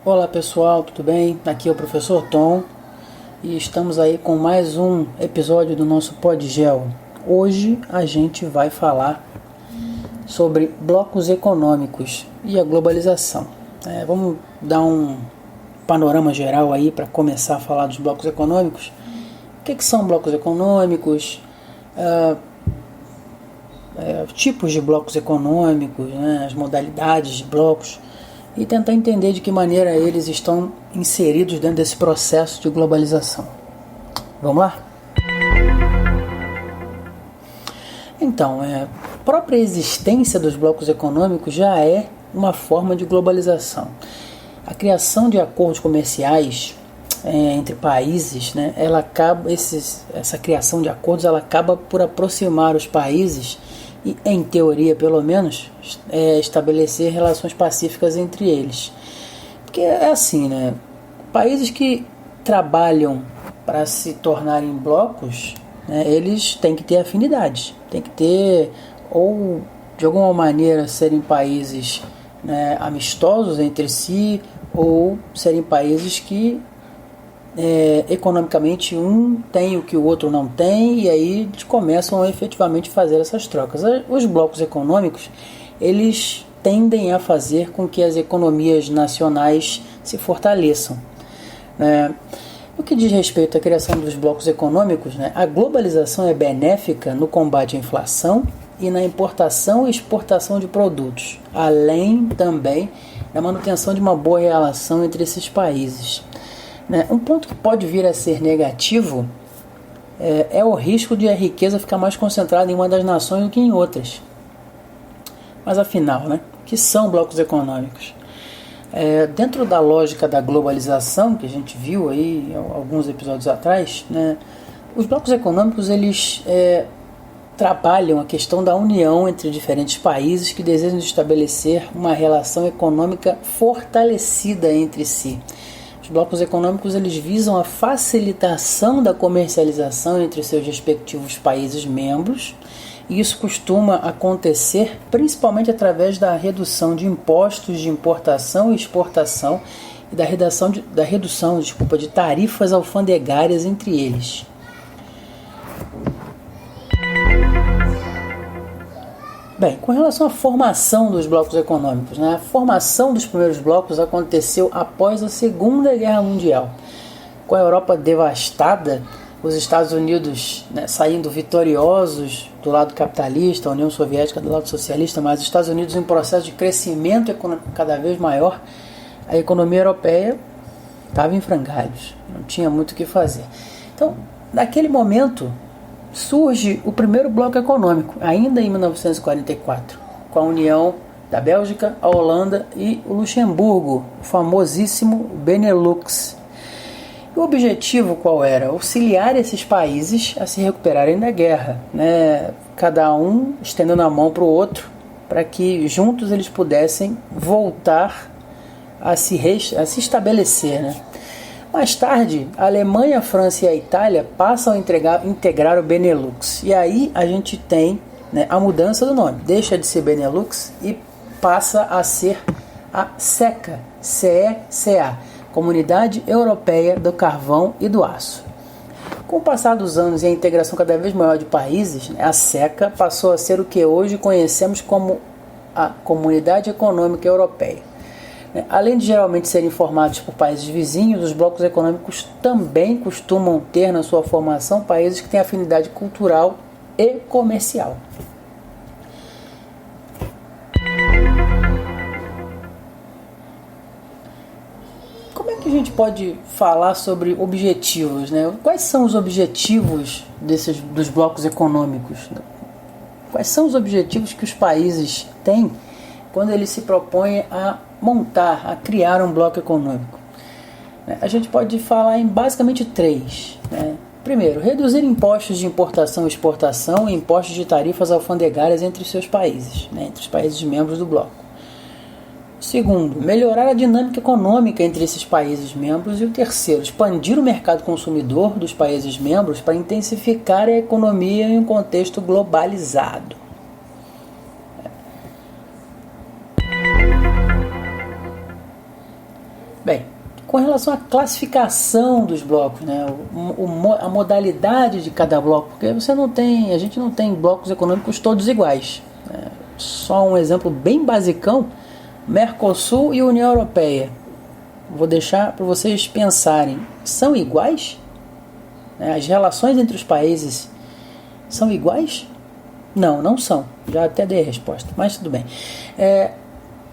Olá pessoal, tudo bem? Aqui é o professor Tom e estamos aí com mais um episódio do nosso Podgel. Hoje a gente vai falar sobre blocos econômicos e a globalização. Vamos dar um panorama geral aí para começar a falar dos blocos econômicos. O que são blocos econômicos? Tipos de blocos econômicos, as modalidades de blocos, e tentar entender de que maneira eles estão inseridos dentro desse processo de globalização. Vamos lá? Então, a própria existência dos blocos econômicos já é uma forma de globalização. A criação de acordos comerciais entre países, essa criação de acordos ela acaba por aproximar os países e, em teoria pelo menos, estabelecer relações pacíficas entre eles. Porque é assim, países que trabalham para se tornarem blocos, eles têm que ter afinidades, têm que ter, ou de alguma maneira serem países amistosos entre si, ou serem países que economicamente um tem o que o outro não tem, e aí eles começam a efetivamente fazer essas trocas. Os blocos econômicos, eles tendem a fazer com que as economias nacionais se fortaleçam. No que diz respeito à criação dos blocos econômicos, a globalização é benéfica no combate à inflação e na importação e exportação de produtos, além também da manutenção de uma boa relação entre esses países. Um ponto que pode vir a ser negativo é o risco de a riqueza ficar mais concentrada em uma das nações do que em outras. Mas afinal, o que são blocos econômicos? Dentro da lógica da globalização, que a gente viu aí alguns episódios atrás, os blocos econômicos eles trabalham a questão da união entre diferentes países que desejam estabelecer uma relação econômica fortalecida entre si. Os blocos econômicos eles visam a facilitação da comercialização entre seus respectivos países membros, e isso costuma acontecer principalmente através da redução de impostos de importação e exportação e da redução de tarifas alfandegárias entre eles. Bem, com relação à formação dos blocos econômicos, a formação dos primeiros blocos aconteceu após a Segunda Guerra Mundial. Com a Europa devastada, os Estados Unidos saindo vitoriosos do lado capitalista, a União Soviética do lado socialista, mas os Estados Unidos em um processo de crescimento econômico cada vez maior, a economia europeia estava em frangalhos, não tinha muito o que fazer. Então, naquele momento, surge o primeiro bloco econômico, ainda em 1944, com a união da Bélgica, a Holanda e o Luxemburgo, o famosíssimo Benelux. E o objetivo qual era? Auxiliar esses países a se recuperarem da guerra, cada um estendendo a mão para o outro, para que juntos eles pudessem voltar a se estabelecer. Mais tarde, a Alemanha, a França e a Itália passam a integrar o Benelux. E aí a gente tem a mudança do nome. Deixa de ser Benelux e passa a ser a CECA, CECA, Comunidade Europeia do Carvão e do Aço. Com o passar dos anos e a integração cada vez maior de países, a CECA passou a ser o que hoje conhecemos como a Comunidade Econômica Europeia. Além de geralmente serem formados por países vizinhos, os blocos econômicos também costumam ter na sua formação países que têm afinidade cultural e comercial. Como é que a gente pode falar sobre objetivos? Quais são os objetivos dos blocos econômicos? Quais são os objetivos que os países têm quando eles se propõem a criar um bloco econômico? A gente pode falar em basicamente três. Primeiro, reduzir impostos de importação e exportação e impostos de tarifas alfandegárias entre os seus países, entre os países membros do bloco. Segundo, melhorar a dinâmica econômica entre esses países membros. E o terceiro, expandir o mercado consumidor dos países membros para intensificar a economia em um contexto globalizado. Bem, com relação à classificação dos blocos, né, a modalidade de cada bloco, porque a gente não tem blocos econômicos todos iguais. Né? Só um exemplo bem basicão: Mercosul e União Europeia. Vou deixar para vocês pensarem. São iguais? As relações entre os países são iguais? Não, não são. Já até dei a resposta, mas tudo bem.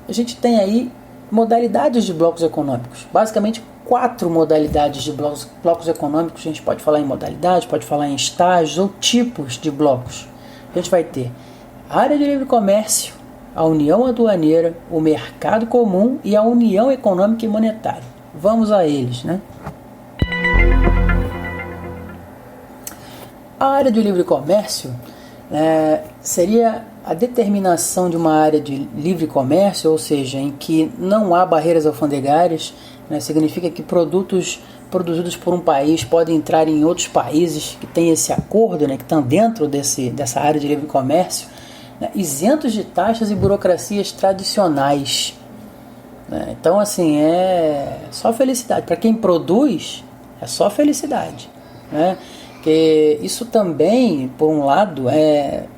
A gente tem aí modalidades de blocos econômicos. Basicamente, 4 modalidades de blocos econômicos. A gente pode falar em modalidade, pode falar em estágios ou tipos de blocos. A gente vai ter a área de livre comércio, a União Aduaneira, o Mercado Comum e a União Econômica e Monetária. Vamos a eles, né? A área de livre comércio seria a determinação de uma área de livre comércio, ou seja, em que não há barreiras alfandegárias, né? Significa que produtos produzidos por um país podem entrar em outros países que têm esse acordo, né? Que estão dentro dessa área de livre comércio, isentos de taxas e burocracias tradicionais. Então, assim, é só felicidade. Para quem produz, é só felicidade. Porque isso também, por um lado,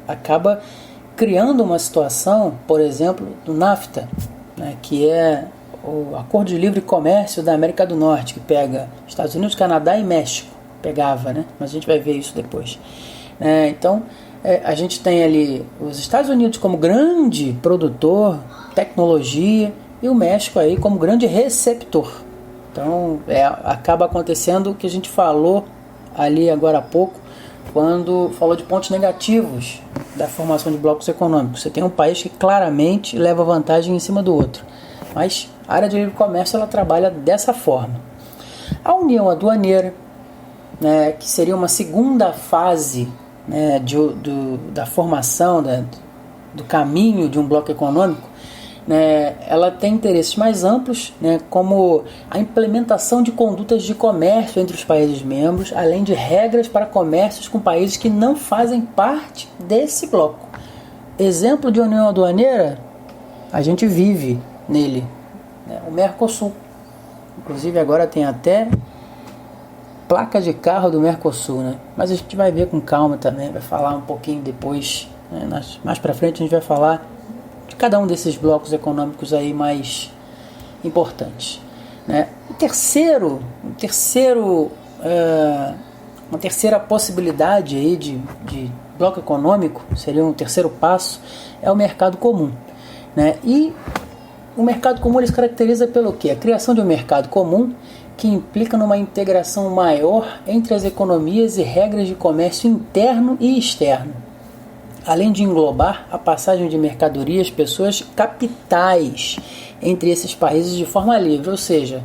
acaba criando uma situação, por exemplo, do NAFTA, que é o Acordo de Livre Comércio da América do Norte, que pega Estados Unidos, Canadá e México. Pegava, né? Mas a gente vai ver isso depois. Então, a gente tem ali os Estados Unidos como grande produtor, tecnologia, e o México aí como grande receptor. Então acaba acontecendo o que a gente falou ali agora há pouco, quando falou de pontos negativos da formação de blocos econômicos. Você tem um país que claramente leva vantagem em cima do outro, mas a área de livre comércio ela trabalha dessa forma. A União Aduaneira, que seria uma segunda fase, da formação do caminho de um bloco econômico, ela tem interesses mais amplos, como a implementação de condutas de comércio entre os países membros, além de regras para comércios com países que não fazem parte desse bloco. Exemplo de União Aduaneira, a gente vive nele, o Mercosul. Inclusive agora tem até placa de carro do Mercosul, mas a gente vai ver com calma também, vai falar um pouquinho depois, mais para frente a gente vai falar de cada um desses blocos econômicos aí mais importantes. Uma terceira possibilidade aí de bloco econômico, seria um terceiro passo, é o mercado comum. E o mercado comum ele se caracteriza pelo quê? A criação de um mercado comum que implica numa integração maior entre as economias e regras de comércio interno e externo, além de englobar a passagem de mercadorias, pessoas, capitais entre esses países de forma livre, ou seja,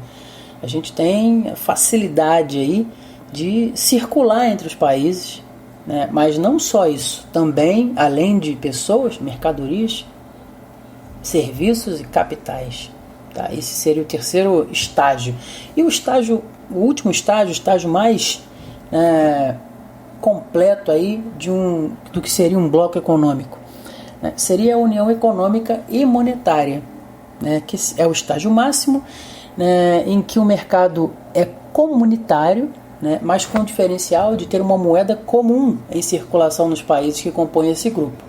a gente tem facilidade aí de circular entre os países, mas não só isso, também, além de pessoas, mercadorias, serviços e capitais. Esse seria o terceiro estágio. E o último estágio, o estágio mais completo aí do que seria um bloco econômico, seria a União Econômica e Monetária, que é o estágio máximo, em que o mercado é comunitário, mas com o diferencial de ter uma moeda comum em circulação nos países que compõem esse grupo.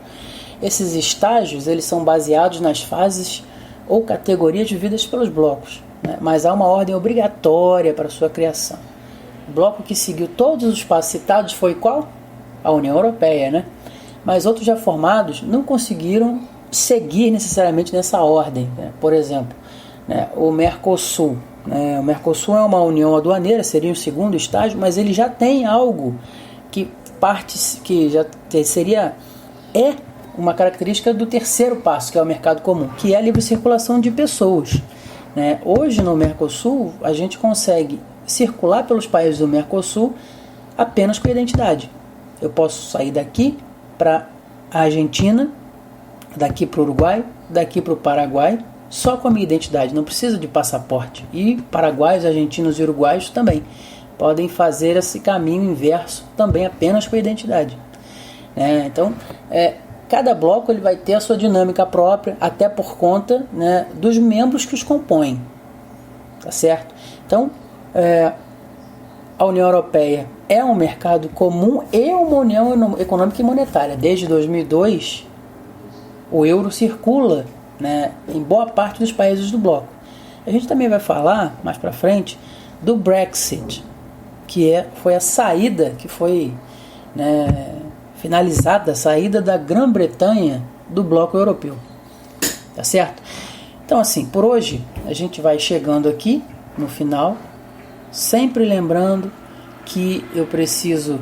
Esses estágios eles são baseados nas fases ou categorias divididas pelos blocos, mas há uma ordem obrigatória para sua criação. O bloco que seguiu todos os passos citados foi qual? A União Europeia, Mas outros já formados não conseguiram seguir necessariamente nessa ordem. Por exemplo, o Mercosul. O Mercosul é uma união aduaneira, seria o segundo estágio, mas ele já tem algo que já seria uma característica do terceiro passo, que é o mercado comum, que é a livre circulação de pessoas. Hoje no Mercosul a gente consegue circular pelos países do Mercosul apenas com identidade. Eu posso sair daqui para a Argentina, daqui para o Uruguai, daqui para o Paraguai, só com a minha identidade, não precisa de passaporte. E paraguaios, argentinos e uruguaios também podem fazer esse caminho inverso também apenas com a identidade. Então, cada bloco ele vai ter a sua dinâmica própria, até por conta dos membros que os compõem. tá certo? Então, a União Europeia é um mercado comum e uma união econômica e monetária. Desde 2002, o euro circula, né, em boa parte dos países do bloco. A gente também vai falar, mais para frente, do Brexit, que foi a saída, que foi, né, finalizada, a saída da Grã-Bretanha do bloco europeu. Tá certo? Então, assim, por hoje, a gente vai chegando aqui no final, sempre lembrando que eu preciso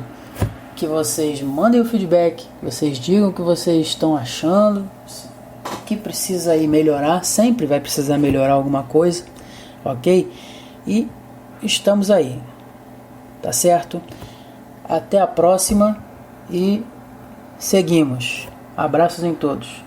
que vocês mandem o feedback, vocês digam o que vocês estão achando, o que precisa aí melhorar, sempre vai precisar melhorar alguma coisa, ok? E estamos aí, tá certo? Até a próxima e seguimos. Abraços em todos.